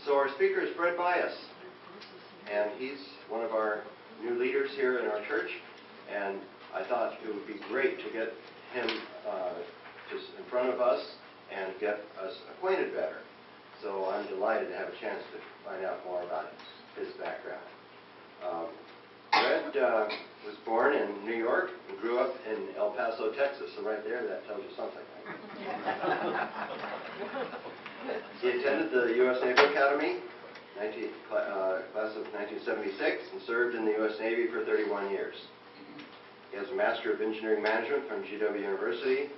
So our speaker is Byus, and he's one of our new leaders here in our church, and I thought it would be great to get him just in front of us and get us acquainted better. So I'm delighted to have a chance to find out more about his background. Fred was born in New York and grew up in El Paso, Texas. So right there, that tells you something. He attended the U.S. Naval Academy, class of 1976, and served in the U.S. Navy for 31 years. He has a Master of Engineering Management from GW University,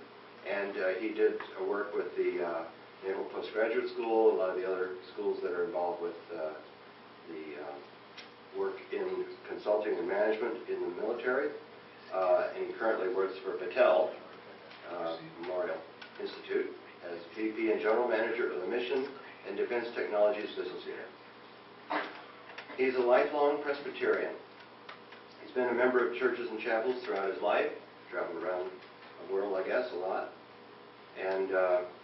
and he did work with the Naval Postgraduate School, a lot of the other schools that are involved with the work in consulting and management in the military. And he currently works for Battelle Memorial Institute as VP and General Manager of the Mission and Defense Technologies Business Unit. He's a lifelong Presbyterian. He's been a member of churches and chapels throughout his life, traveled around the world, I guess, a lot. And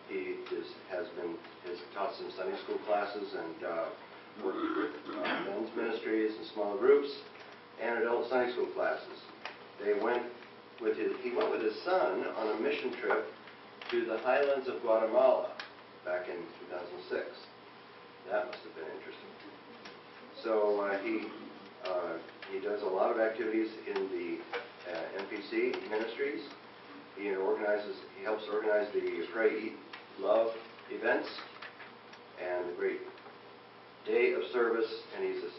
he has taught some Sunday school classes and worked with men's ministries and small groups and adult Sunday school classes. He went with his son on a mission trip to the highlands of Guatemala back in 2006. That must have been interesting. So he does a lot of activities in the NPC ministries. He helps organize the Pray, Eat, Love events and the great day of service, and he's a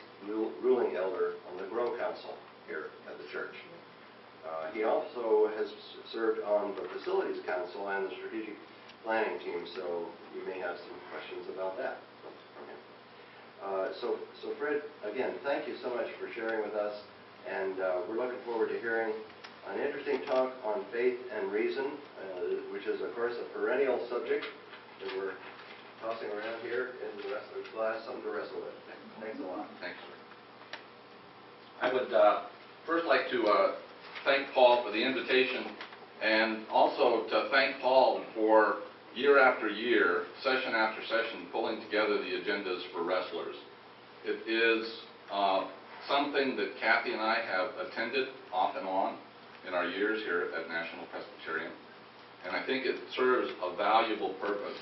ruling elder on the Grow Council here at the church. He also has served on the Facilities Council and the Strategic Planning Team, so you may have some questions about that from him. So Fred, again, thank you so much for sharing with us, and we're looking forward to hearing an interesting talk on faith and reason, which is, of course, a perennial subject that we're tossing around here in the rest of the class, something to wrestle with. Thanks a lot. Thanks. I would first like to thank Paul for the invitation, and also to thank Paul for year after year, session after session, pulling together the agendas for wrestlers. It is something that Kathy and I have attended off and on in our years here at National Presbyterian, and I think it serves a valuable purpose,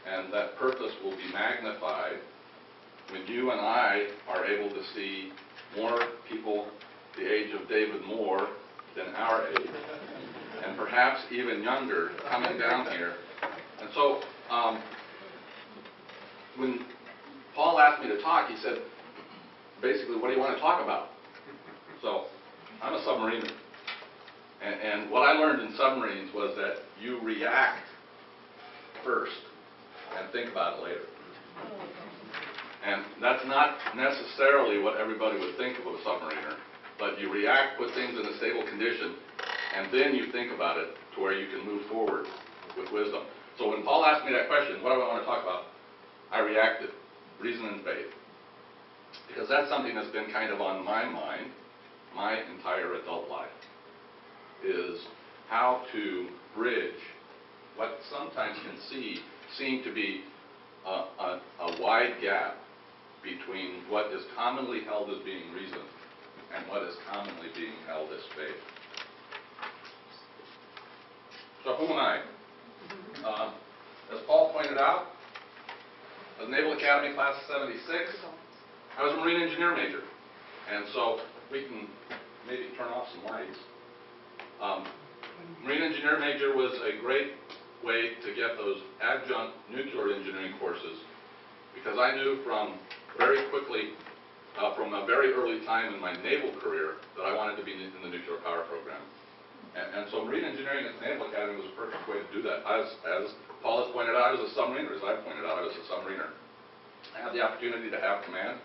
and that purpose will be magnified when you and I are able to see more people the age of David Moore than our age, and perhaps even younger, coming down here. And so when Paul asked me to talk, he said, basically, what do you want to talk about? So I'm a submariner. And what I learned in submarines was that you react first and think about it later. And that's not necessarily what everybody would think of a submariner, but you react, put things in a stable condition, and then you think about it to where you can move forward with wisdom. So when Paul asked me that question, what do I want to talk about? I reacted, reason and faith. Because that's something that's been kind of on my mind my entire adult life, is how to bridge what sometimes can seem to be a wide gap between what is commonly held as being reason and what is commonly being held as faith. So who am I? As Paul pointed out, I was Naval Academy class of 76. I was a marine engineer major. And so we can maybe turn off some lights. Marine engineer major was a great way to get those adjunct nuclear engineering courses, because I knew from very quickly, from a very early time in my naval career, that I wanted to be in the nuclear power program. And so marine engineering at the Naval Academy was a perfect way to do that. As Paul has pointed out, I was a submariner. As I pointed out, I was a submariner. I had the opportunity to have command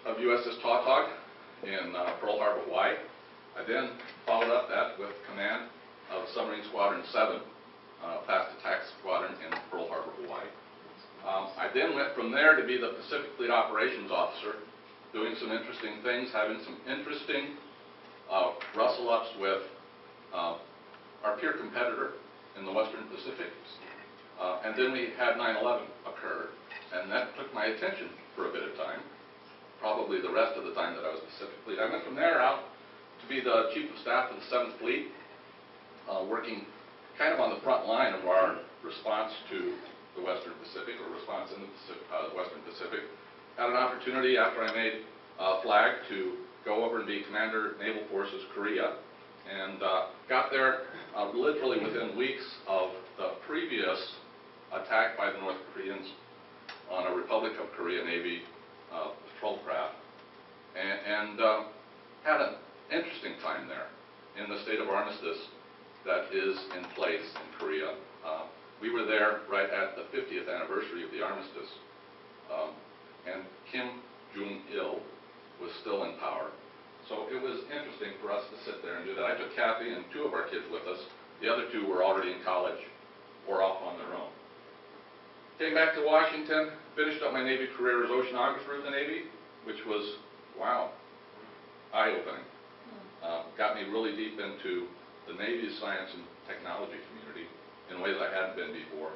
of USS Tautog in Pearl Harbor, Hawaii. I then followed up that with command of Submarine Squadron 7, Fast Attack Squadron in Pearl Harbor, Hawaii. I then went from there to be the Pacific Fleet Operations Officer, doing some interesting things, having some interesting rustle-ups with our peer competitor in the Western Pacific. And then we had 9/11 occur, and that took my attention for a bit of time, probably the rest of the time that I was Pacific Fleet. I went from there out to be the Chief of Staff of the 7th Fleet, working kind of on the front line of our response to the Western Pacific, or response in the Western Pacific. Had an opportunity after I made flag to go over and be Commander Naval Forces Korea, and got there literally within weeks of the previous attack by the North Koreans on a Republic of Korea Navy patrol craft, and had an interesting time there in the state of armistice that is in place in Korea. We were there right at the 50th anniversary of the armistice, and Kim Jong-il was still in power. So it was interesting for us to sit there and do that. I took Kathy and 2 of our kids with us. The other 2 were already in college or off on their own. Came back to Washington, finished up my Navy career as Oceanographer in the Navy, which was, wow, eye-opening. Got me really deep into the Navy's science and technology community in ways I hadn't been before.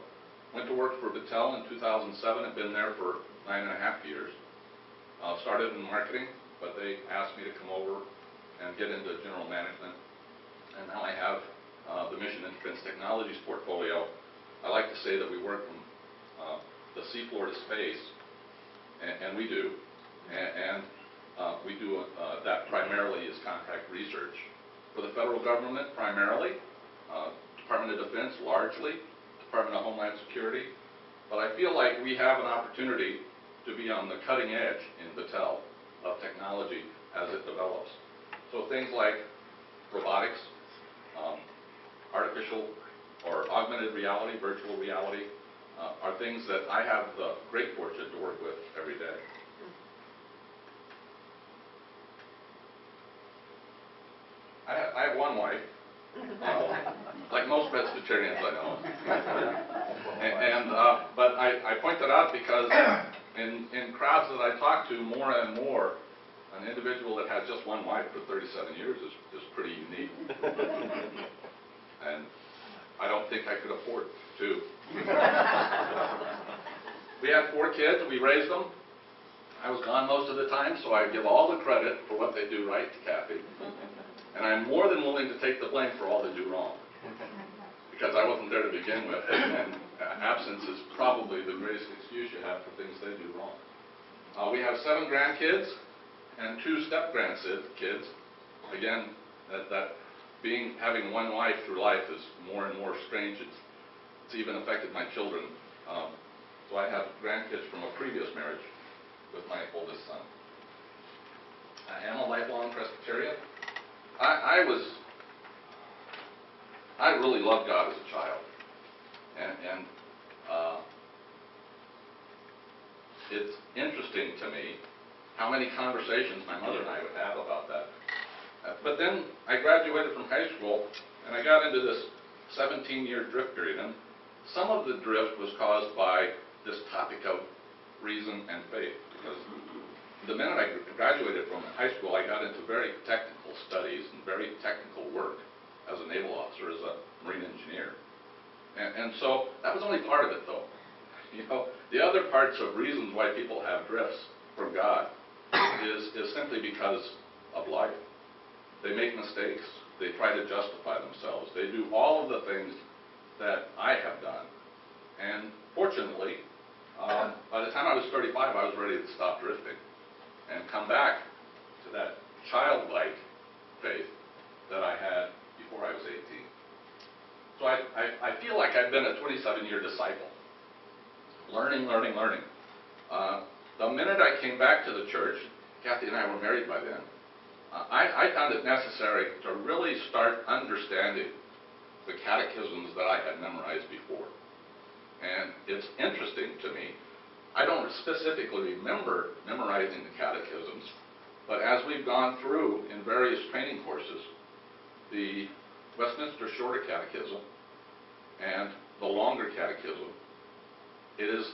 Went to work for Battelle in 2007, had been there for 9.5 years. Started in marketing, but they asked me to come over and get into general management. And now I have the Mission and Defense Technologies portfolio. I like to say that we work from the seafloor to space, and we do. And we do that primarily as contract research. For the federal government, primarily, Department of Defense, largely, Department of Homeland Security. But I feel like we have an opportunity to be on the cutting edge in Battelle of technology as it develops. So things like robotics, artificial or augmented reality, virtual reality, are things that I have the great fortune to work with every day. I have one wife, like most Presbyterians I know. But I point that out because in crowds that I talk to, more and more, an individual that has just one wife for 37 years is pretty unique. And I don't think I could afford 2. We had 4 kids. We raised them. I was gone most of the time, so I give all the credit for what they do right to Kathy. And I'm more than willing to take the blame for all they do wrong, because I wasn't there to begin with, and absence is probably the greatest excuse you have for things they do wrong. We have 7 grandkids and 2 step-grandkids. Again, having one wife through life is more and more strange. It's even affected my children. So I have grandkids from a previous marriage with my oldest son. I am a lifelong Presbyterian. I really loved God as a child, and it's interesting to me how many conversations my mother and I would have about that. But then I graduated from high school, and I got into this 17-year drift period, and some of the drift was caused by this topic of reason and faith, because the minute I graduated from high school, I got into very technical studies and very technical work as a naval officer, as a marine engineer. And so that was only part of it, though. You know, the other parts of reasons why people have drifts from God is simply because of life. They make mistakes. They try to justify themselves. They do all of the things that I have done. And fortunately, by the time I was 35, I was ready to stop drifting and come back to that childlike faith that I had before I was 18. So I feel like I've been a 27-year disciple, learning. The minute I came back to the church, Kathy and I were married by then, I found it necessary to really start understanding the catechisms that I had memorized before. And it's interesting to me. I don't specifically remember memorizing the catechisms, but as we've gone through in various training courses, the Westminster Shorter Catechism and the Longer Catechism, it is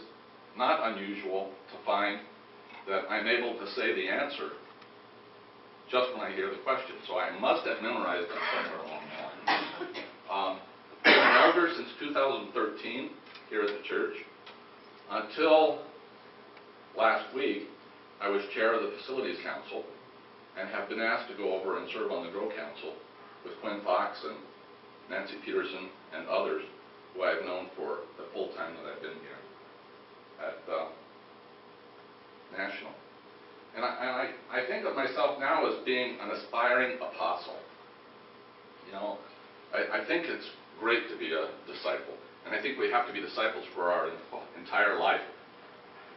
not unusual to find that I'm able to say the answer just when I hear the question. So I must have memorized them somewhere along the line. I've been an elder since 2013 here at the church. Until last week, I was chair of the Facilities Council and have been asked to go over and serve on the Grow Council with Quinn Fox and Nancy Peterson and others who I've known for the full time that I've been here at National. And I think of myself now as being an aspiring apostle. You know, I think it's great to be a disciple, and I think we have to be disciples for our entire life.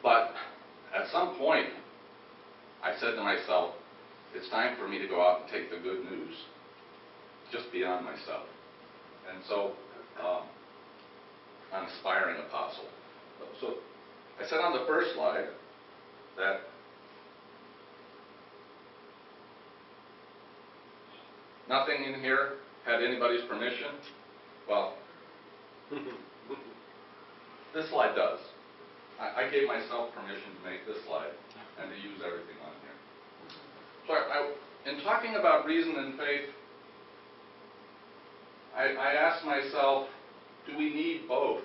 But at some point, I said to myself, it's time for me to go out and take the good news just beyond myself. And so, an aspiring apostle. So, I said on the first slide that nothing in here had anybody's permission. Well, this slide does. I gave myself permission to make this slide and to use everything on here. So in talking about reason and faith, I asked myself, do we need both?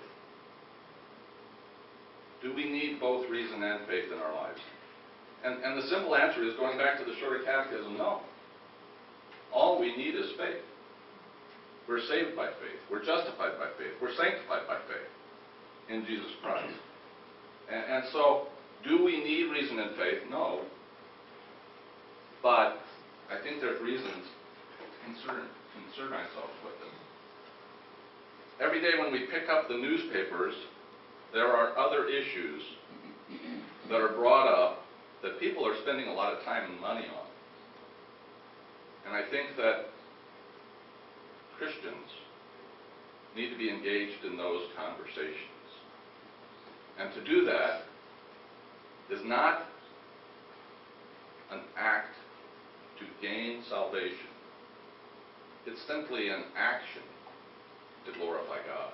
Do we need both reason and faith in our lives? And the simple answer is, going back to the Shorter Catechism, no. All we need is faith. We're saved by faith. We're justified by faith. We're sanctified by faith in Jesus Christ. And so, do we need reason and faith? No. But I think there's reasons to concern ourselves with them. Every day when we pick up the newspapers, there are other issues that are brought up that people are spending a lot of time and money on. And I think that Christians need to be engaged in those conversations. And to do that is not an act to gain salvation. It's simply an action to glorify God.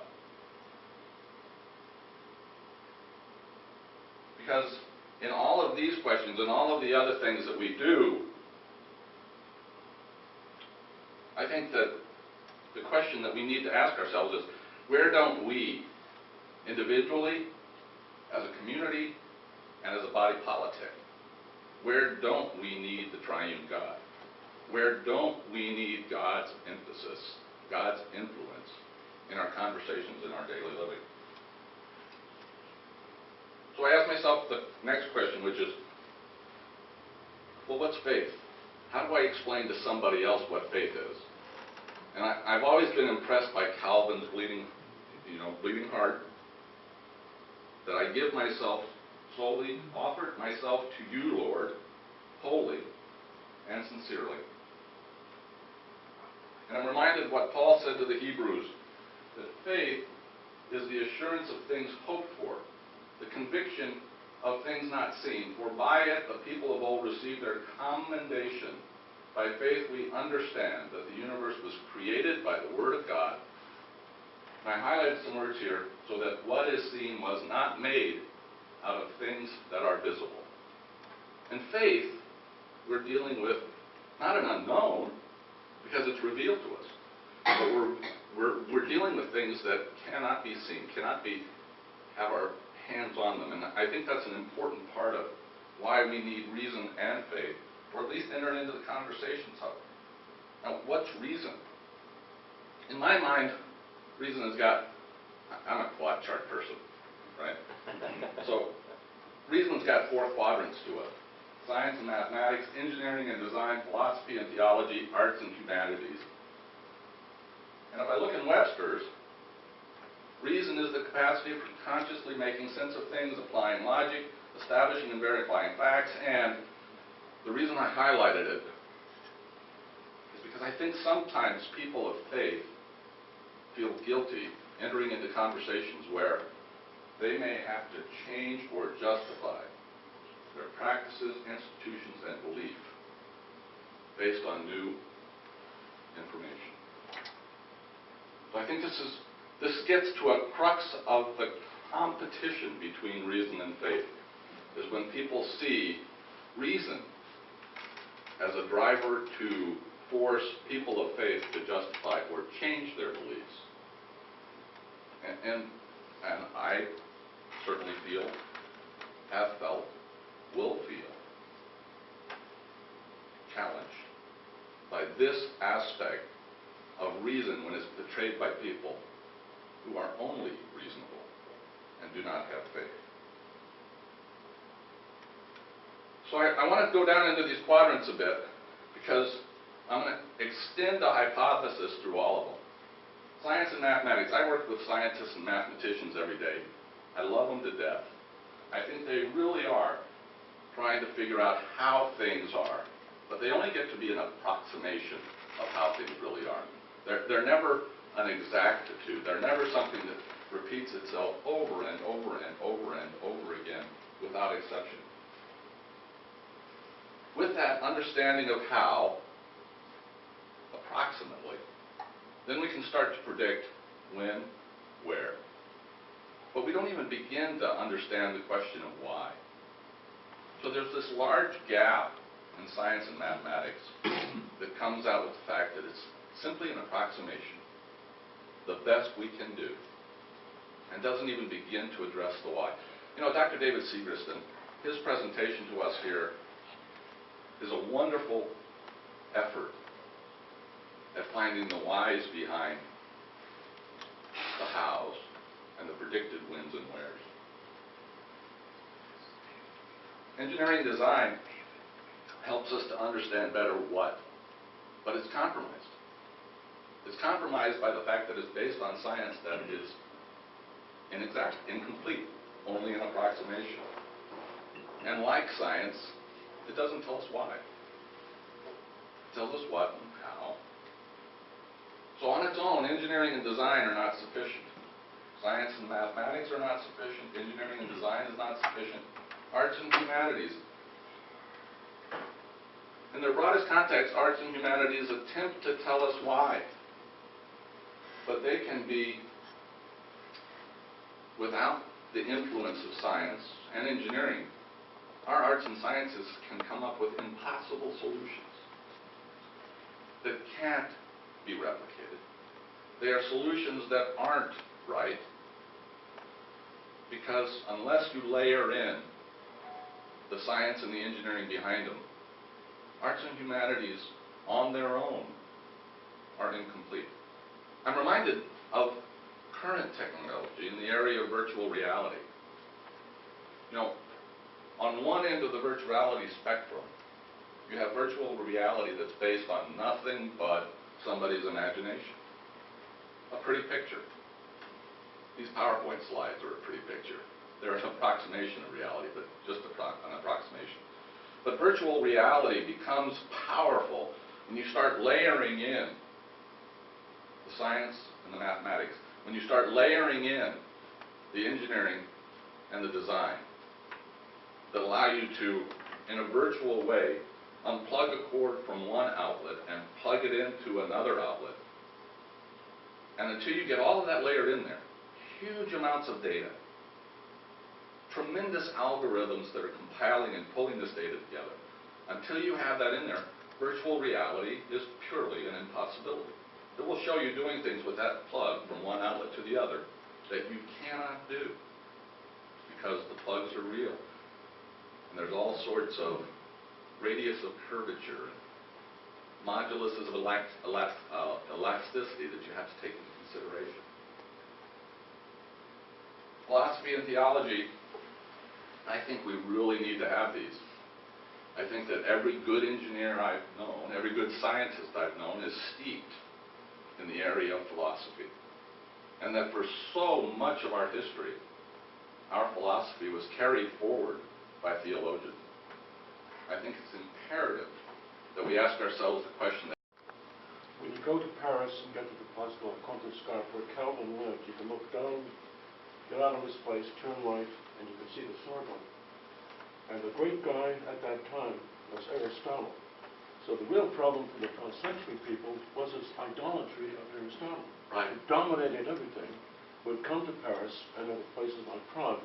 Because in all of these questions and all of the other things that we do, I think that the question that we need to ask ourselves is, where don't we, individually, as a community, and as a body politic, where don't we need the triune God? Where don't we need God's emphasis, God's influence in our conversations, in our daily living? So I asked myself the next question, which is, well, what's faith? How do I explain to somebody else what faith is? And I've always been impressed by Calvin's bleeding heart, that I give myself solely, offered myself to you, Lord, wholly and sincerely. And I'm reminded of what Paul said to the Hebrews, that faith is the assurance of things hoped for, the conviction of things not seen. For by it the people of old received their commendation. By faith we understand that the universe was created by the Word of God. And I highlighted some words here, so that what is seen was not made out of things that are visible. And faith, we're dealing with not an unknown, because it's revealed to us, but we're dealing with things that cannot be seen, cannot have our hands on them. And I think that's an important part of why we need reason and faith, or at least enter into the conversations of it. Now, what's reason? In my mind, reason has got, I'm a quad chart person, right? So, reason's got 4 quadrants to it: science and mathematics, engineering and design, philosophy and theology, arts and humanities. And if I look in Webster's, reason is the capacity for consciously making sense of things, applying logic, establishing and verifying facts. And the reason I highlighted it is because I think sometimes people of faith feel guilty entering into conversations where they may have to change or justify their practices, institutions, and belief based on new information. So I think this gets to a crux of the competition between reason and faith, is when people see reason as a driver to force people of faith to justify or change their beliefs. And I certainly have felt, reason when it's betrayed by people who are only reasonable and do not have faith. So I want to go down into these quadrants a bit because I'm going to extend the hypothesis through all of them. Science and mathematics. I work with scientists and mathematicians every day. I love them to death. I think they really are trying to figure out how things are, but they only get to be an approximation of how things really are. They're never an exactitude. They're never something that repeats itself over and over and over and over again without exception. With that understanding of how, approximately, then we can start to predict when, where. But we don't even begin to understand the question of why. So there's this large gap in science and mathematics that comes out with the fact that it's simply an approximation, the best we can do, and doesn't even begin to address the why. You know, Dr. David Seagriston, his presentation to us here is a wonderful effort at finding the whys behind the hows and the predicted whens and wheres. Engineering design helps us to understand better what, but it's compromised. It's compromised by the fact that it's based on science that is inexact, incomplete, only an approximation. And like science, it doesn't tell us why. It tells us what and how. So on its own, engineering and design are not sufficient. Science and mathematics are not sufficient. Engineering and design is not sufficient. Arts and humanities. In their broadest context, arts and humanities attempt to tell us why. But they can be, without the influence of science and engineering, our arts and sciences can come up with impossible solutions that can't be replicated. They are solutions that aren't right because unless you layer in the science and the engineering behind them, arts and humanities on their own are incomplete. I'm reminded of current technology in the area of virtual reality. You know, on one end of the virtuality spectrum, you have virtual reality that's based on nothing but somebody's imagination. A pretty picture. These PowerPoint slides are a pretty picture. They're an approximation of reality, but just an approximation. But virtual reality becomes powerful when you start layering in the science and the mathematics, when you start layering in the engineering and the design that allow you to, in a virtual way, unplug a cord from one outlet and plug it into another outlet. And until you get all of that layered in there, huge amounts of data, tremendous algorithms that are compiling and pulling this data together. Until you have that in there, virtual reality is purely an impossibility. It will show you doing things with that plug from one outlet to the other that you cannot do because the plugs are real. And there's all sorts of radius of curvature, moduluses of elasticity that you have to take into consideration. Philosophy and theology, I think we really need to have these. I think that every good engineer I've known, every good scientist I've known is steeped in the area of philosophy. And that for so much of our history, our philosophy was carried forward by theologians. I think it's imperative that we ask ourselves the question that when you go to Paris and get to the place called Oceanographer where Calvin lived, you can look down, get out of this place, turn right, and you can see the Sorbonne. And the great guy at that time was Aristotle. So the real problem for the first century people was this idolatry of Aristotle. Right. It dominated everything. Would come to Paris and other places like Prague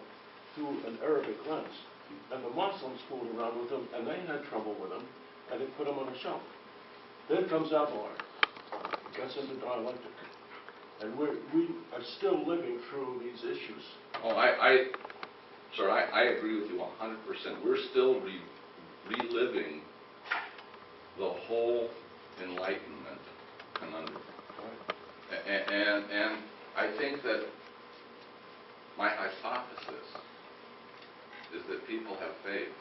through an Arabic lens. And the Muslims fooled around with him, and they had trouble with him, and they put him on a shelf. Then comes Abelard, gets into dialectic. And we are still living through these issues. Oh, sir, I agree with you 100%. We're still reliving the whole Enlightenment conundrum. Right. And I think that my hypothesis is that people have faith,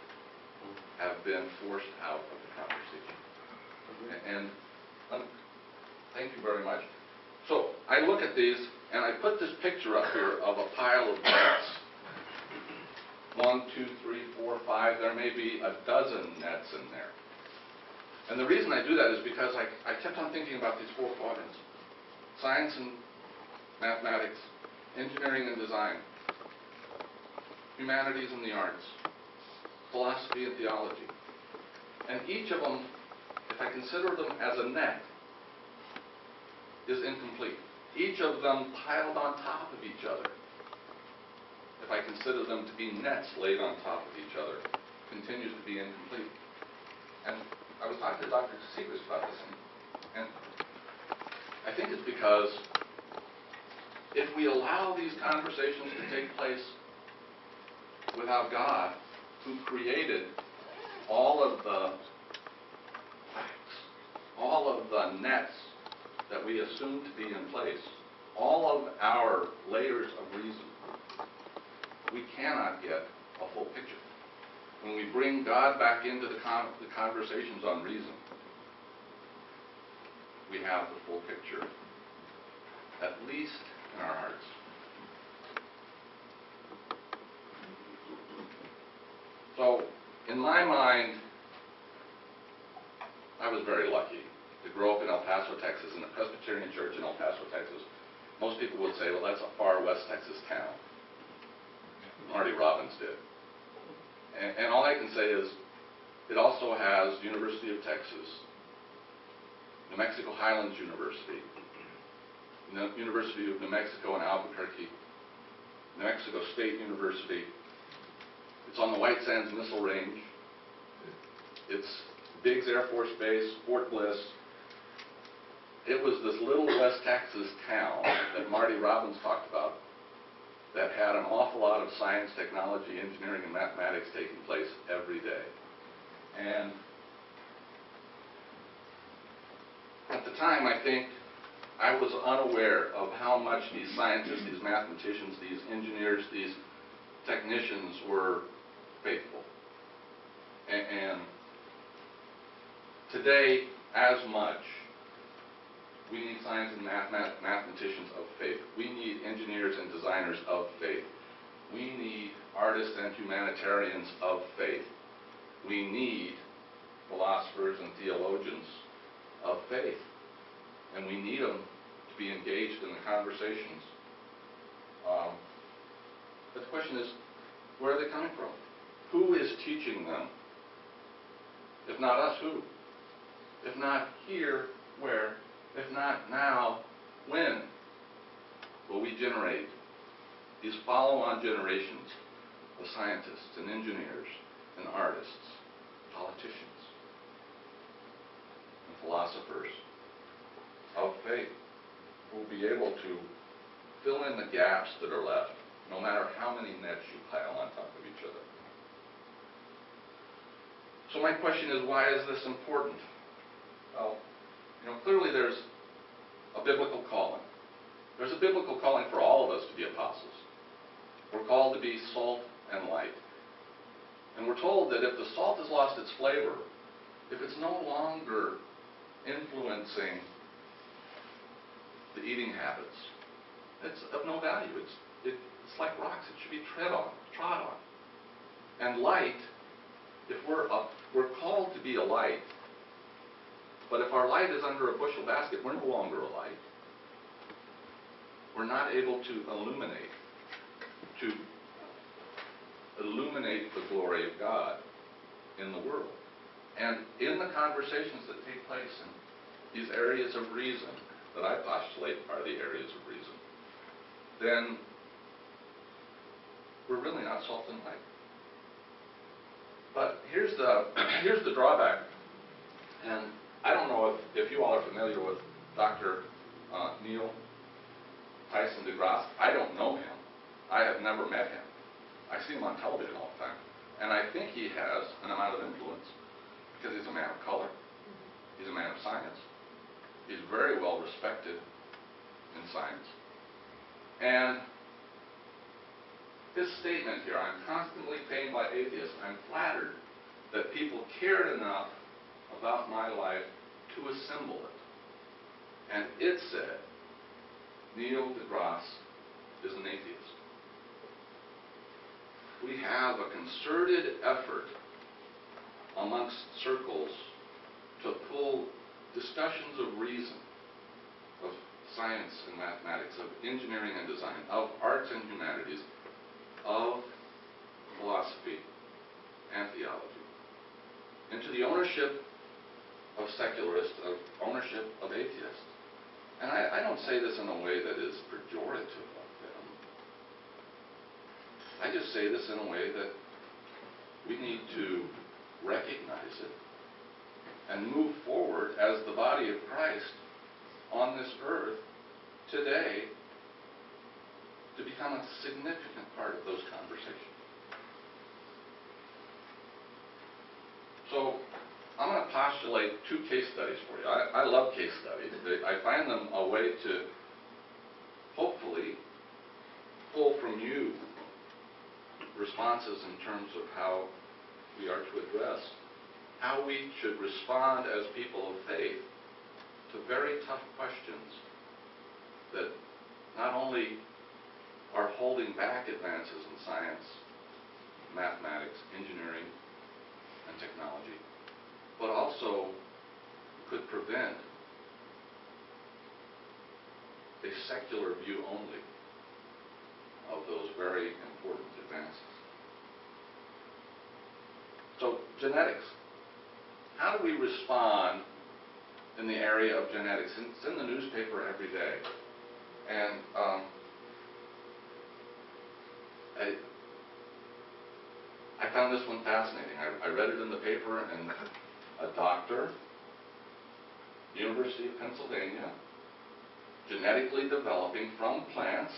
have been forced out of the conversation. And thank you very much. So I look at these, and I put this picture up here of a pile of nets. 1, 2, 3, 4, 5. There may be a dozen nets in there. And the reason I do that is because I kept on thinking about these 4 quadrants: science and mathematics, engineering and design, humanities and the arts, philosophy and theology. And each of them, if I consider them as a net, is incomplete. Each of them piled on top of each other, if I consider them to be nets laid on top of each other, continues to be incomplete. And I was talking to Dr. Segrist about this, and I think it's because if we allow these conversations to take place without God, who created all of the facts, all of the nets that we assume to be in place, all of our layers of reason, we cannot get a full picture. When we bring God back into the conversations on reason, we have the full picture, at least in our hearts. So, in my mind, I was very lucky to grow up in El Paso, Texas, in a Presbyterian Church in El Paso, Texas. Most people would say, well, that's a far West Texas town. Marty Robbins did. And all I can say is, it also has University of Texas, New Mexico Highlands University, University of New Mexico in Albuquerque, New Mexico State University. It's on the White Sands Missile Range. It's Biggs Air Force Base, Fort Bliss. It was this little West Texas town that Marty Robbins talked about that had an awful lot of science, technology, engineering, and mathematics taking place every day. And at the time, I think, I was unaware of how much these scientists, these mathematicians, these engineers, these technicians were faithful. And today, as much, we need science and mathematicians of faith. We need engineers and designers of faith. We need artists and humanitarians of faith. We need philosophers and theologians of faith. And we need them to be engaged in the conversations. But the question is, where are they coming from? Who is teaching them? If not us, who? If not here, where? If not now, when will we generate these follow-on generations of scientists and engineers and artists, politicians and philosophers of faith who will be able to fill in the gaps that are left, no matter how many nets you pile on top of each other? So my question is, why is this important? Well, clearly there's a biblical calling. There's a biblical calling for all of us to be apostles. We're called to be salt and light. And we're told that if the salt has lost its flavor, if it's no longer influencing the eating habits, it's of no value. It's like rocks. It should be trod on. And light, if we're called to be a light, but if our light is under a bushel basket, we're no longer a light. We're not able to illuminate the glory of God in the world. And in the conversations that take place in these areas of reason that I postulate are the areas of reason, then we're really not salt and light. But here's the drawback. And I don't know if you all are familiar with Dr. Neil Tyson deGrasse. I don't know him. I have never met him. I see him on television all the time. And I think he has an amount of influence because he's a man of color. He's a man of science. He's very well respected in science. And his statement here, I'm constantly pained by atheists. I'm flattered that people cared enough about my life to assemble it. And it said, Neil deGrasse is an atheist. We have a concerted effort amongst circles to pull discussions of reason, of science and mathematics, of engineering and design, of arts and humanities, of philosophy and theology, into the ownership of secularists, of ownership of atheists. And I don't say this in a way that is pejorative of them. I just say this in a way that we need to recognize it and move forward as the body of Christ on this earth today to become a significant part of those conversations. So I'm going to postulate 2 case studies for you. I love case studies. I find them a way to hopefully pull from you responses in terms of how we are to address, how we should respond as people of faith to very tough questions that not only are holding back advances in science, mathematics, engineering, and technology, but also could prevent a secular view only of those very important advances. So, genetics. How do we respond in the area of genetics? It's in the newspaper every day. And I found this one fascinating. I read it in the paper, and a doctor, University of Pennsylvania, genetically developing from plants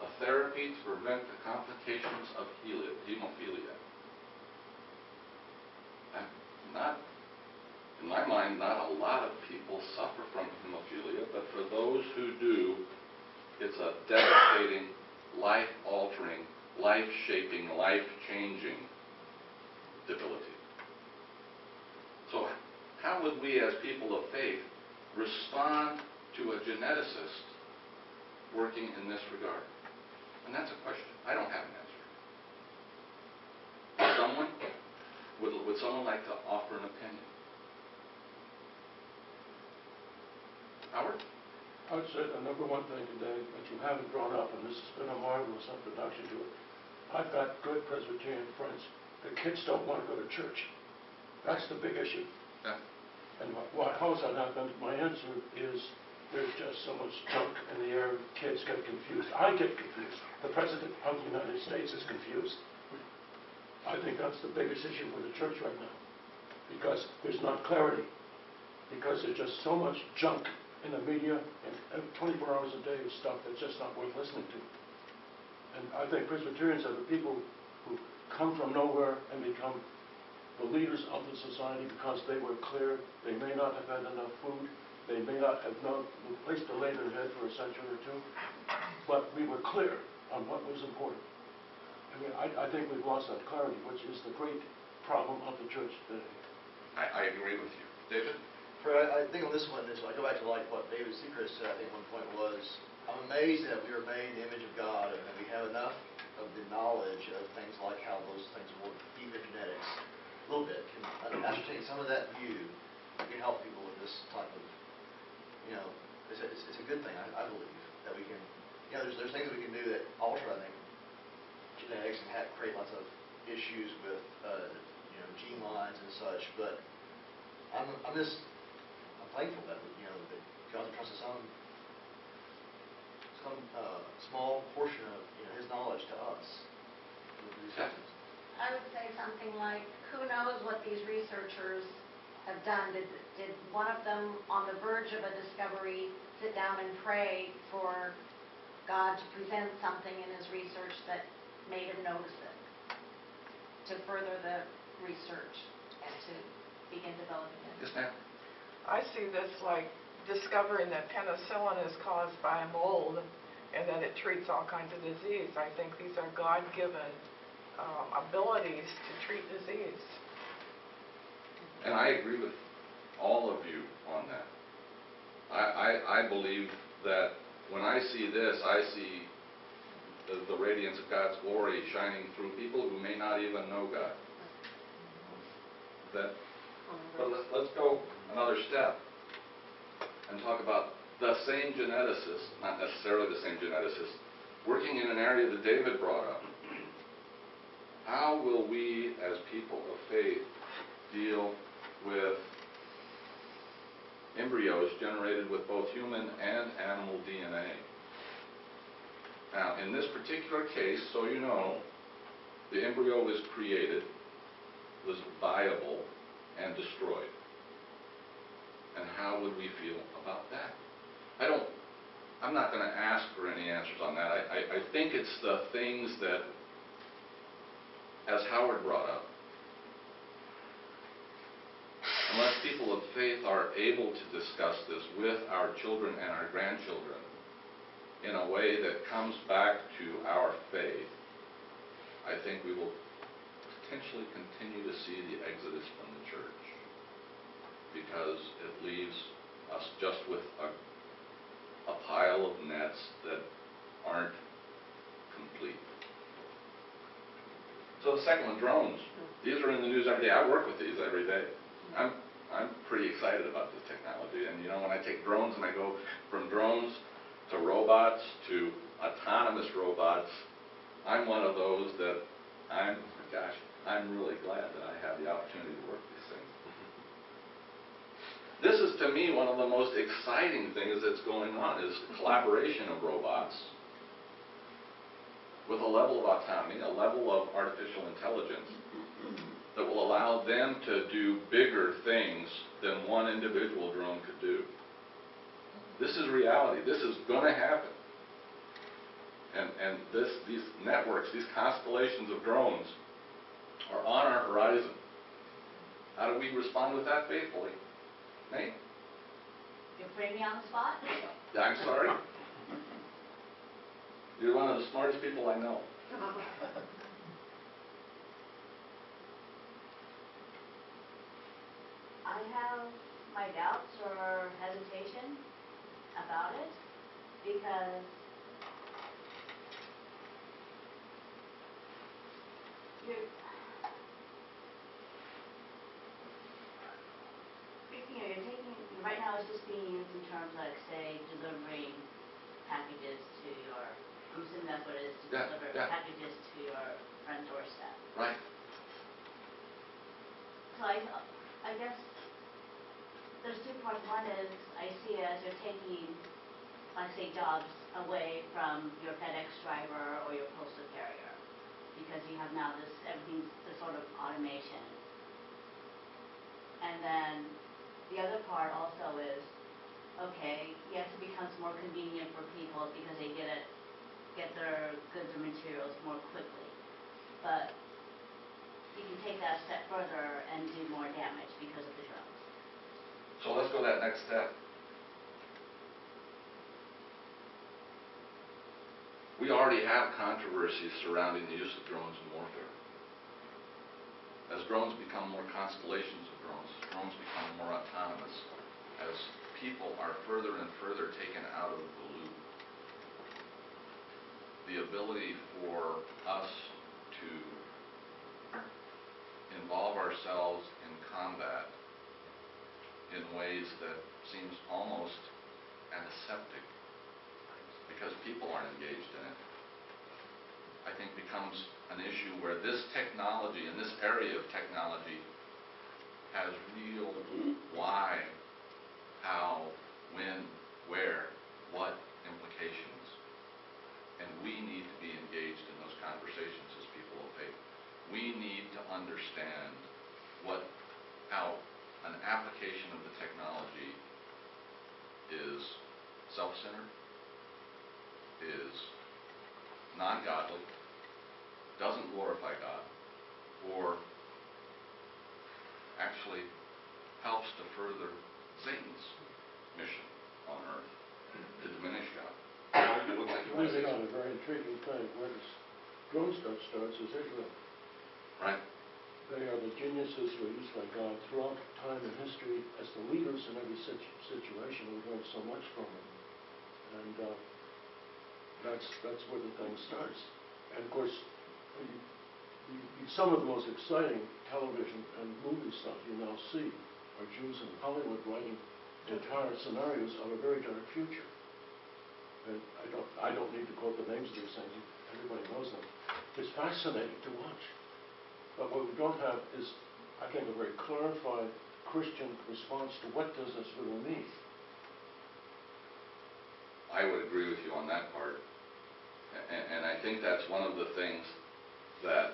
a therapy to prevent the complications of hemophilia. In my mind, not a lot of people suffer from hemophilia, but for those who do, it's a devastating, life-altering, life-shaping, life-changing debility. So how would we as people of faith respond to a geneticist working in this regard? And that's a question. I don't have an answer. Would someone like to offer an opinion? Howard? I would say the number one thing today that you haven't brought up, and this has been a marvelous introduction to it, I've got good Presbyterian friends. The kids don't want to go to church. That's the big issue. Yeah. And how has that happened? My answer is there's just so much junk in the air, kids get confused. I get confused. The President of the United States is confused. I think that's the biggest issue for the church right now, because there's not clarity, because there's just so much junk in the media, and 24 hours a day of stuff that's just not worth listening to. And I think Presbyterians are the people who come from nowhere and become the leaders of the society because they were clear. They may not have had enough food. They may not have known the place to lay their head for a century or two. But we were clear on what was important. I mean, I think we've lost that clarity, which is the great problem of the church today. I agree with you. David? I think on this one, I go back to like what David Seacrest said, I think one point was, I'm amazed that we are made in the image of God and that we have enough of the knowledge of things like how those things work, even genetics, a little bit, can ascertain some of that view, can help people with this type of, it's a good thing, I believe, that we can, there's things that we can do that alter, I think, genetics and create lots of issues with, gene lines and such, but I'm thankful that, that God entrusts some small portion of His knowledge to us. I would say something like, who knows what these researchers have done? Did one of them, on the verge of a discovery, sit down and pray for God to present something in his research that made him notice it, to further the research and to begin developing it? Yes, ma'am. I see this like discovering that penicillin is caused by a mold and that it treats all kinds of disease. I think these are God-given abilities to treat disease. And I agree with all of you on that. I believe that when I see this, I see the radiance of God's glory shining through people who may not even know God. But let's go another step and talk about the same geneticist, not necessarily the same geneticist, working in an area that David brought up. How will we, as people of faith, deal with embryos generated with both human and animal DNA? Now, in this particular case, so you know, the embryo was created, was viable, and destroyed. And how would we feel about that? I'm not going to ask for any answers on that. I think it's the things that, as Howard brought up, unless people of faith are able to discuss this with our children and our grandchildren in a way that comes back to our faith, I think we will potentially continue to see the exodus from the church, because it leaves us just with a pile of nets that aren't complete. So the second one, drones. These are in the news every day. I work with these every day. I'm pretty excited about this technology. And you know, when I take drones and I go from drones to robots to autonomous robots, I'm one of those that I'm really glad that I have the opportunity to work these things. This is, to me, one of the most exciting things that's going on, is the collaboration of robots with a level of autonomy, a level of artificial intelligence that will allow them to do bigger things than one individual drone could do. This is reality. This is going to happen. And these networks, these constellations of drones are on our horizon. How do we respond with that faithfully? Nate? You're putting me on the spot? I'm sorry. You're one of the smartest people I know. I have my doubts or hesitation about it because you're taking, right now it's just being used in terms like, say, delivering packages to your, I'm assuming that's what it is, to deliver packages to your front doorstep. Right. So I guess there's two parts. One is I see it as you're taking, like, say, jobs away from your FedEx driver or your postal carrier, because you have now everything's this sort of automation. And then the other part also is, okay, yes, it becomes more convenient for people because they get their goods or materials more quickly. But you can take that a step further and do more damage because of the drones. So let's go that next step. We already have controversies surrounding the use of drones in warfare. As drones become more constellations of drones, as drones become more autonomous, as people are further and further taken out of the loop, the ability for us to involve ourselves in combat in ways that seems almost antiseptic because people aren't engaged in it, I think becomes an issue where this technology, in this area of technology, has real why, how, when, where, what implications. And we need to be engaged in those conversations as people of faith. We need to understand how an application of the technology is self-centered, is non-godly, doesn't glorify God, or actually helps to further Satan's mission. on earth to diminish God. It looks like you want to say Moving on, something. a very intriguing thing, where this drone stuff starts is Israel. Right? They are the geniuses who are used by God throughout time and history as the leaders in every situation. We've learned so much from them. And that's where the thing starts. And of course, some of the most exciting television and movie stuff you now see are Jews in Hollywood writing entire scenarios of a very dark future. And I don't need to quote the names of these things. Everybody knows them. It's fascinating to watch. But what we don't have is, I think, a very clarified Christian response to what does this really mean. I would agree with you on that part. And I think that's one of the things that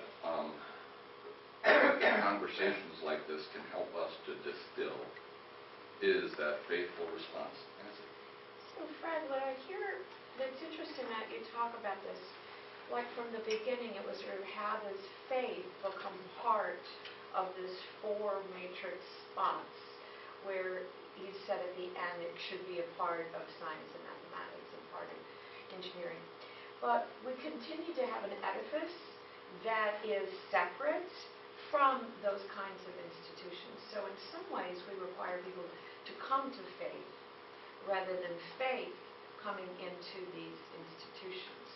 conversations like this can help us to distill, is that faithful response. Nancy? So Fred, what I hear that's interesting that you talk about this, like from the beginning it was sort of how does faith become part of this four matrix response, where you said at the end it should be a part of science and mathematics and part of engineering. But we continue to have an edifice that is separate from those kinds of institutions. So in some ways we require people to come to faith rather than faith coming into these institutions.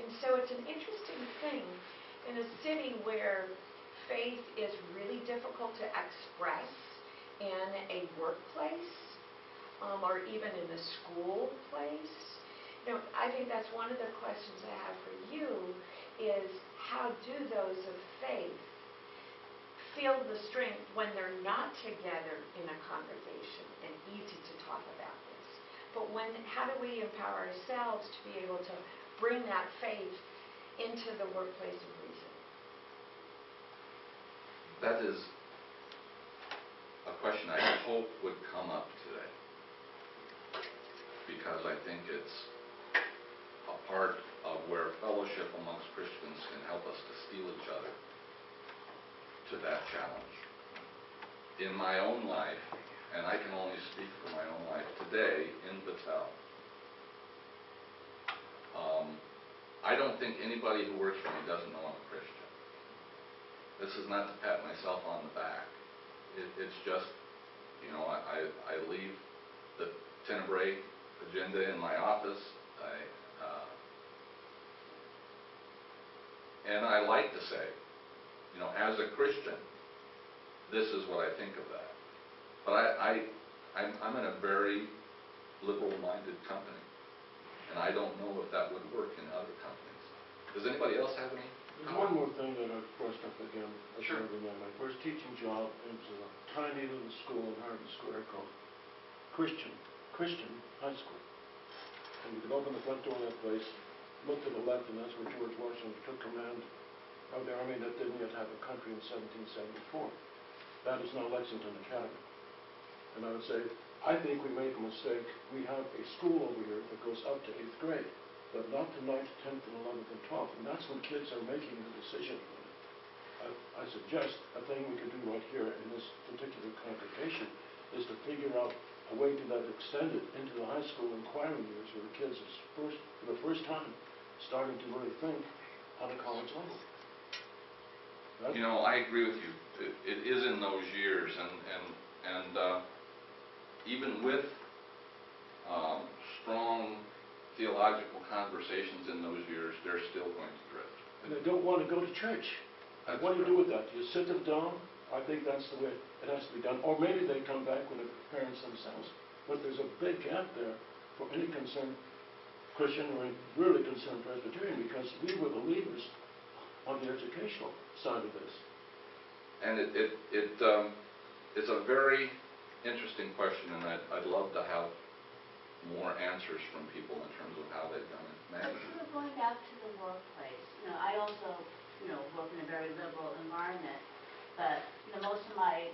And so it's an interesting thing in a city where faith is really difficult to express in a workplace or even in a school place. You know, I think that's one of the questions I have for you is how do those of faith feel the strength when they're not together in a congregation and easy to talk about this? But how do we empower ourselves to be able to bring that faith into the workplace of reason? That is a question I hope would come up today, because I think it's a part of where fellowship amongst Christians can help us to steel each other to that challenge. In my own life, and I can only speak for my own life today in Battelle, I don't think anybody who works for me doesn't know I'm a Christian. This is not to pat myself on the back. It's just, you know, I leave the Tenebrae agenda in my office. And I like to say, you know, as a Christian, this is what I think of that. But I'm in a very liberal-minded company, and I don't know if that would work in other companies. Does anybody else have any? There's one more thing that I've brushed up again. Sure. My first teaching job, it was a tiny little school in Harvard Square called Christian High School. And you could open the front door of that place, look to the left, and that's where George Washington took command of the army that didn't yet have a country in 1774. That is now Lexington Academy. And I would say, I think we make a mistake. We have a school over here that goes up to 8th grade, but not to 9th, 10th, and 11th, and 12th. And that's when kids are making the decision. I suggest a thing we could do right here in this particular congregation is to figure out a way to that extended into the high school inquiring years where the kids are for the first time starting to really think on a college level. You know, I agree with you. It is in those years, and even with strong theological conversations in those years, they're still going to drift. And they don't want to go to church. And what do you do with that? Do you sit them down? I think that's the way it has to be done. Or maybe they come back with the parents themselves. But there's a big gap there for any concerned Christian or really concerned Presbyterian, because we were the leaders on the educational side of this. And it's a very interesting question, and I'd love to have more answers from people in terms of how they've done it. But sort of going back to the workplace, you know, I also, you know, work in a very liberal environment, but, you know, most of my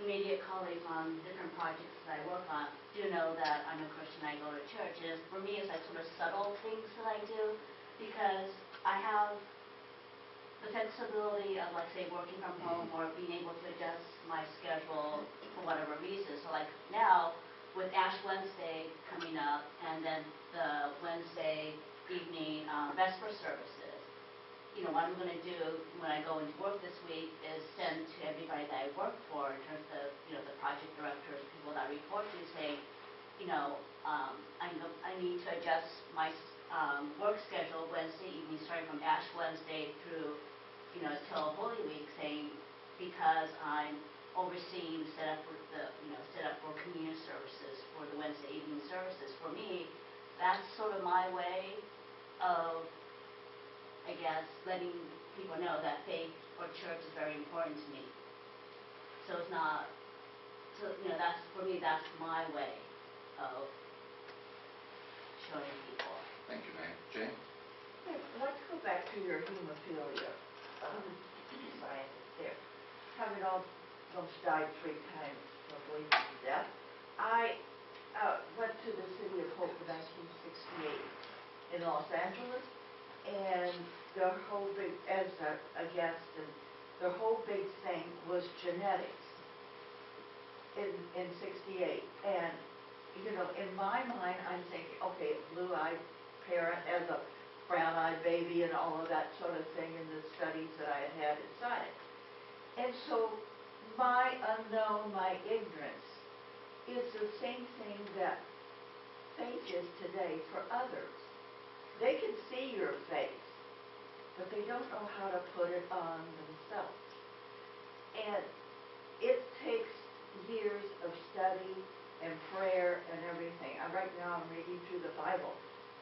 immediate colleagues on different projects that I work on do know that I'm a Christian, I go to church. And for me, it's like sort of subtle things that I do, because I have the flexibility of, like, say, working from home or being able to adjust my schedule for whatever reason. So, like, now, with Ash Wednesday coming up, and then the Wednesday evening Vesper services, what I'm going to do when I go into work this week is send to everybody that I work for, in terms of, the project directors, people that I report to, saying, I need to adjust my work schedule Wednesday evening, starting from Ash Wednesday through, till Holy Week, saying, because I'm overseeing setup for communion services for the Wednesday evening services. For me, that's sort of my way of, I guess, letting people know that faith or church is very important to me. So it's not, that's, for me, that's my way of showing people. Thank you, May. Jane? Hey, let's go back to your hemophilia scientist there. Having almost died 3 times from bleeding to death. I went to the City of Hope in 1968 in Los Angeles, and their whole big, as a guest, and their whole big thing was genetics in 68. And, in my mind, I'm thinking, okay, blue-eyed parent as a brown-eyed baby and all of that sort of thing in the studies that I had inside. And so my unknown, my ignorance, is the same thing that faith is today for others. They can see your faith, but they don't know how to put it on themselves. And it takes years of study and prayer and everything. Right now I'm reading through the Bible,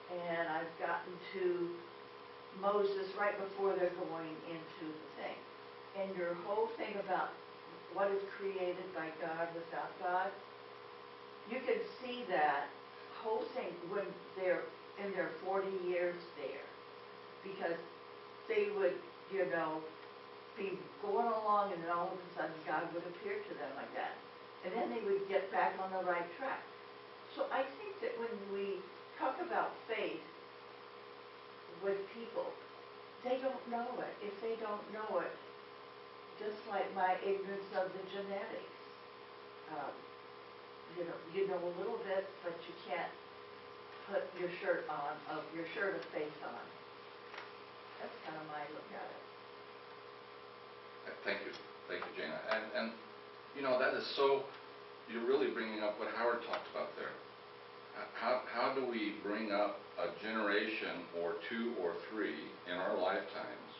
and I've gotten to Moses right before they're going into the thing. And your whole thing about what is created by God without God, you can see that whole thing when they're in their 40 years there. Because they would, be going along, and then all of a sudden God would appear to them like that. And then they would get back on the right track. So I think that when we talk about faith with people, they don't know it. If they don't know it, just like my ignorance of the genetics. You know a little bit, but you can't put your shirt of faith on. That's kind of my look at it. Thank you, Jana. And that is so, you're really bringing up what Howard talked about there. How do we bring up a generation or 2 or 3 in our lifetimes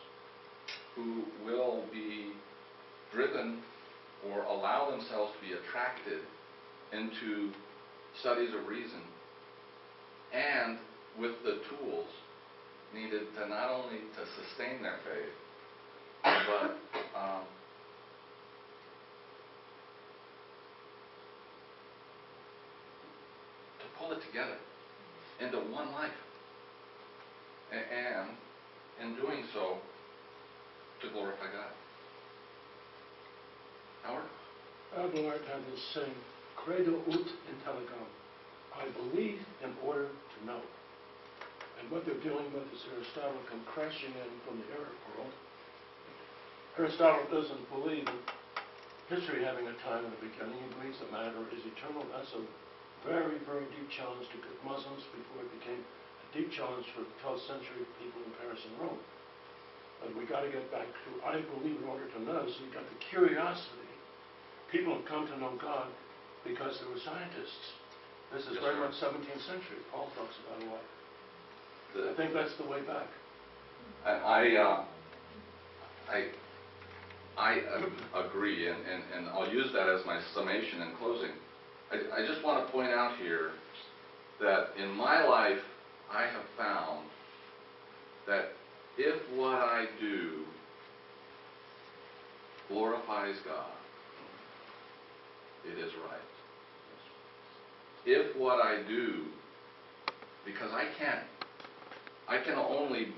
who will be driven or allow themselves to be attracted into studies of reason, and with the tools needed to not only to sustain their faith, but to pull it together into one life, and in doing so, to glorify God. Howard? Abelard had this saying, credo ut intelligam. I believe in order to know. And what they're dealing with is Aristotle come crashing in from the Arab world. Aristotle doesn't believe in history having a time and a beginning. He believes that matter is eternal. That's a very, very deep challenge to Muslims before it became a deep challenge for the 12th century people in Paris and Rome. And we got to get back to, I believe in order to know. So you've got the curiosity. People have come to know God because they were scientists. This is very much 17th century. Paul talks about a lot. I think that's the way back. I agree, and I'll use that as my summation in closing. I just want to point out here that in my life, I have found that if what I do glorifies God, it is right. If what I do, because I can only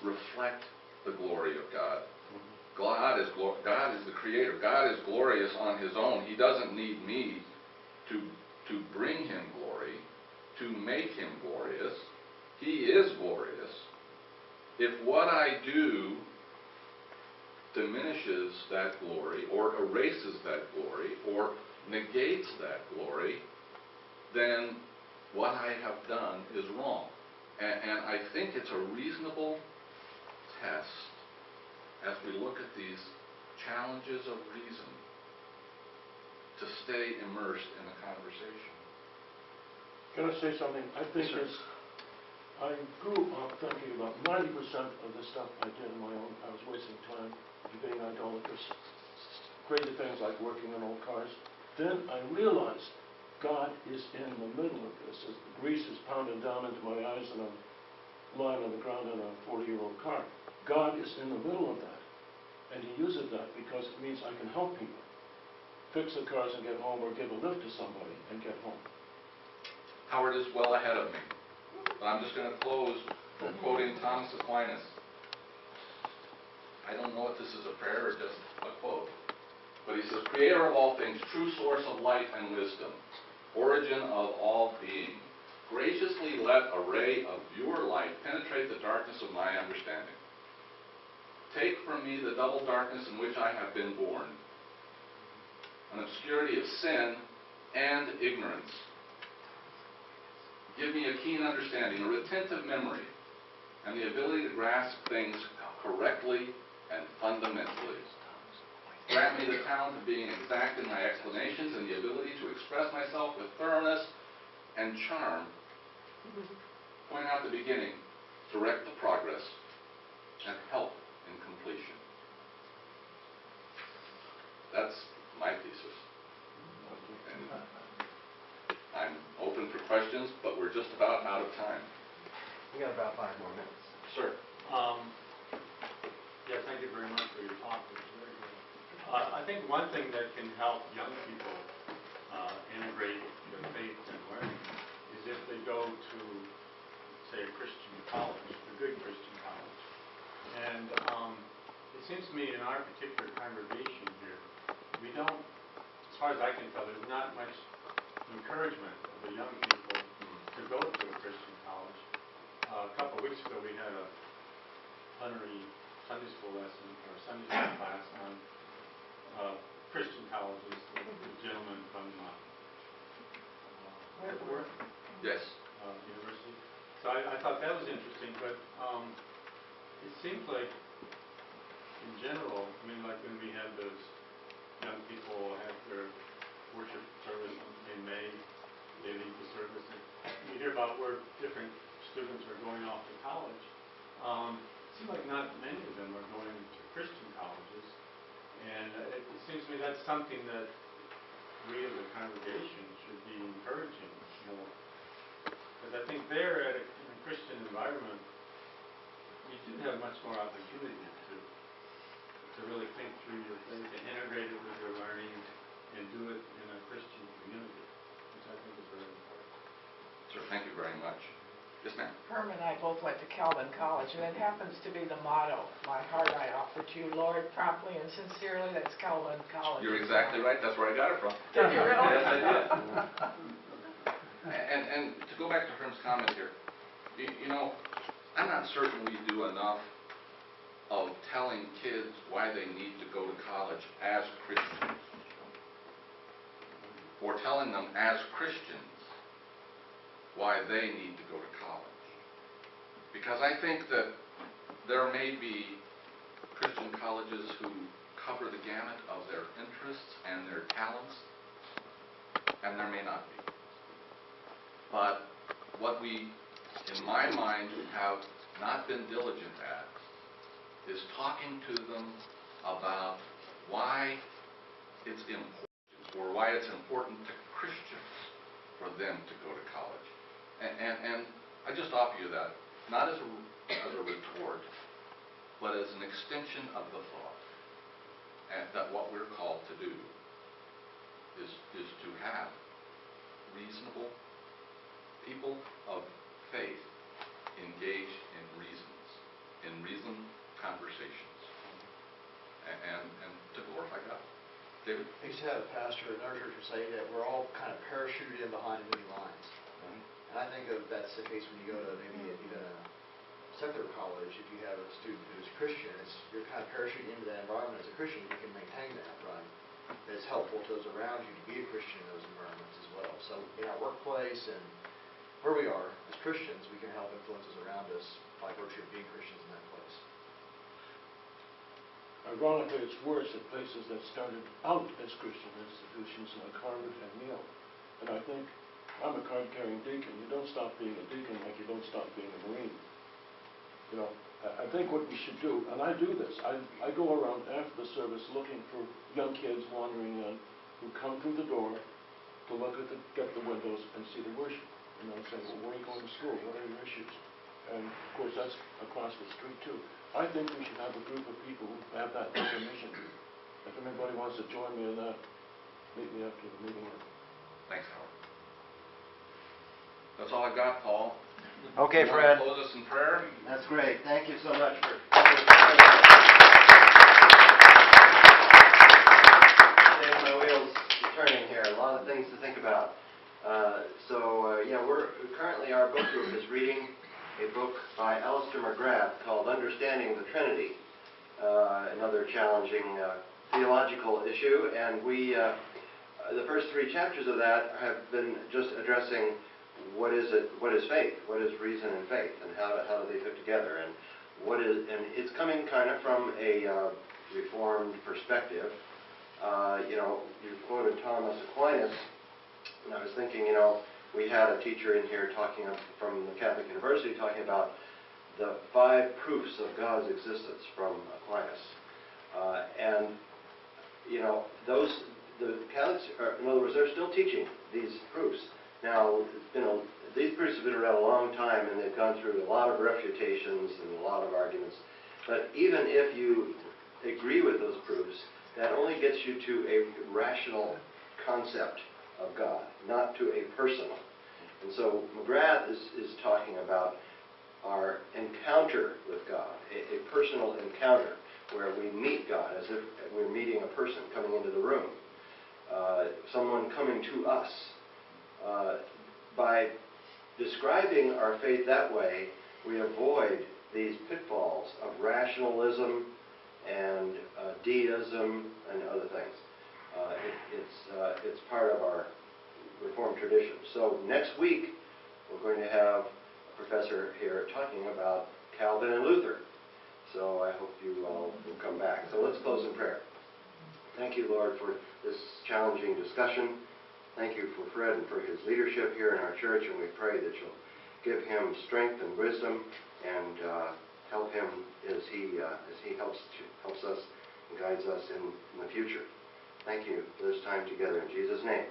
reflect the glory of God. God is the creator. God is glorious on his own. He doesn't need me to bring him glory, to make him glorious. He is glorious. If what I do diminishes that glory or erases that glory or negates that glory, then what I have done is wrong. And I think it's a reasonable test as we look at these challenges of reason to stay immersed in the conversation. Can I say something? I think I grew up thinking about 90% of the stuff I did on my own, I was wasting time, being idolatrous, crazy things like working on old cars. Then I realized God is in the middle of this. As the grease is pounding down into my eyes and I'm lying on the ground in a 40-year-old car. God is in the middle of that. And he uses that because it means I can help people. Fix the cars and get home, or give a lift to somebody and get home. Howard is well ahead of me. But I'm just going to close quoting Thomas Aquinas. I don't know if this is a prayer or just a quote. But he says, Creator of all things, true source of light and wisdom, origin of all being, graciously let a ray of your light penetrate the darkness of my understanding. Take from me the double darkness in which I have been born, an obscurity of sin and ignorance. Give me a keen understanding, a retentive memory, and the ability to grasp things correctly and fundamentally. Grant me the talent of being exact in my explanations and the ability to express myself with thoroughness and charm. Point out the beginning, direct the progress, and help in completion. That's my thesis. And I'm open for questions, but we're just about out of time. We got about 5 more minutes. Sir. Yes, thank you very much for your talk. It was very good. I think one thing that can help young people integrate their faith and learning is if they go to, say, a Christian college, a good Christian college. And it seems to me in our particular congregation here, we don't, as far as I can tell, there's not much encouragement of the young people to go to a Christian college. A couple of weeks ago, we had a plenary Sunday school lesson, or Sunday school class on Christian colleges, the gentleman from Whitworth Yes. University. So I thought that was interesting, but it seems like, in general, I mean, like when we had those young people have their worship service in May, they leave the service, and you hear about where different students are going off to college. It seems like not many of them are going to Christian colleges, and it seems to me that's something that we as a congregation should be encouraging more. Because I think there, in a Christian environment, you do have much more opportunity to really think through your faith and integrate it with your learning and do it in a Christian community, which I think is very important. Sir, thank you very much. Yes, ma'am. Herm and I both went to Calvin College, and it happens to be the motto, my heart I offer to you, Lord, promptly and sincerely. That's Calvin College. You're exactly right. That's where I got it from. Did you really? Yes, I did. And to go back to Herm's comment here, you know, I'm not certain we do enough of telling kids why they need to go to college as Christians, or telling them as Christians why they need to go to college. Because I think that there may be Christian colleges who cover the gamut of their interests and their talents, and there may not be. But what we, in my mind, have not been diligent at is talking to them about why it's important, or why it's important to Christians for them to go to college. And I just offer you that, not as a retort, but as an extension of the thought, and that what we're called to do is to have reasonable people of faith engaged in reasoned conversations, and to glorify God. David? I used to have a pastor in our church say that we're all kind of parachuted in behind enemy lines. And I think that's the case when you go to maybe even a secular college, if you have a student who's Christian, you're kind of parachuting into that environment as a Christian. You can maintain that, right? It's helpful to those around you to be a Christian in those environments as well. So in our workplace and where we are as Christians, we can help influence those around us by virtue of being Christians in that place. Ironically, it's worse at places that started out as Christian institutions like Harvard and Yale. And I think I'm a card-carrying deacon. You don't stop being a deacon like you don't stop being a Marine. You know, I think what we should do, and I do this, I go around after the service looking for young kids wandering in who come through the door to look at get the windows and see the worship. You know, and say, well, where are you going to school? What are your issues? And of course, that's across the street too. I think we should have a group of people who have that as a mission. If anybody wants to join me in that, meet me after the meeting. Thanks, Howard. That's all I've got, Paul. Okay, You Fred. wanna close us in prayer? That's great. Thank you so much for getting my wheels turning here. A lot of things to think about. Currently our book group is reading a book by Alistair McGrath called Understanding the Trinity, another challenging theological issue, and the first 3 chapters of that have been just addressing what is faith, what is reason and faith, and how do they fit together, and it's coming kind of from a Reformed perspective. You quoted Thomas Aquinas, and I was thinking, we had a teacher in here from the Catholic University talking about the 5 proofs of God's existence from Aquinas. The Catholics, in other words, they're still teaching these proofs. Now, these proofs have been around a long time, and they've gone through a lot of refutations and a lot of arguments. But even if you agree with those proofs, that only gets you to a rational concept of God, not to a personal. And so McGrath is talking about our encounter with God, a personal encounter where we meet God as if we're meeting a person coming into the room, someone coming to us. By describing our faith that way, we avoid these pitfalls of rationalism and deism and other things. It's part of our Reformed tradition. So next week, we're going to have a professor here talking about Calvin and Luther. So I hope you all will come back. So let's close in prayer. Thank you, Lord, for this challenging discussion. Thank you for Fred and for his leadership here in our church, and we pray that you'll give him strength and wisdom and help him as he helps us and guides us in the future. Thank you for this time together in Jesus' name.